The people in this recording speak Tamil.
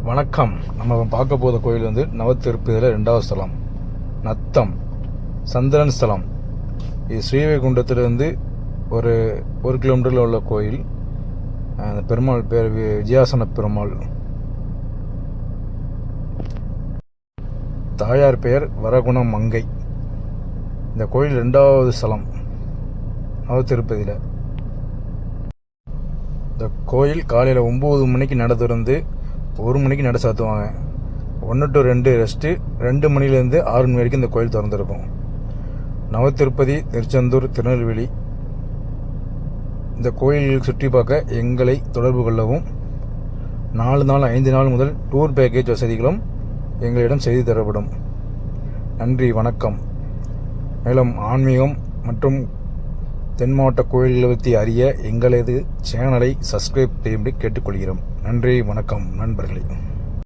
வணக்கம். நம்ம பார்க்க போகிற கோயில் வந்து நவத்திருப்பதியில் 2வது ஸ்தலம் நத்தம் சந்திரன் ஸ்தலம். இது ஸ்ரீவைகுண்டத்திலிருந்து ஒரு 1 கிலோமீட்டரில் உள்ள கோயில். அந்த பெருமாள் பேர் விஜயாசன பெருமாள். தாயார் பெயர் வரகுணம் மங்கை. இந்த கோயில் 2வது ஸ்தலம் நவத்திருப்பதியில். இந்த கோயில் காலையில் 9 மணிக்கு நட திறந்து 1 மணிக்கு நட சாத்துவாங்க. 1 to 2 ரெஸ்ட்டு. 2 மணிலேருந்து 6 மணி வரைக்கும் இந்த கோயில் திறந்துருக்கும். நவத்திருப்பதி, திருச்செந்தூர், திருநெல்வேலி இந்த கோயில்களுக்கு சுற்றி பார்க்க எங்களை தொடர்பு கொள்ளவும். 4 நாள் 5 நாள் முதல் டூர் பேக்கேஜ் வசதிகளும் எங்களிடம் செய்து தரப்படும். நன்றி, வணக்கம். மேலும் ஆன்மீகம் மற்றும் தென் மாவட்ட கோயில்களை பற்றி அறிய எங்களது சேனலை சப்ஸ்கிரைப் செய்யும்படி கேட்டுக்கொள்கிறோம். நன்றி, வணக்கம் நண்பர்களே.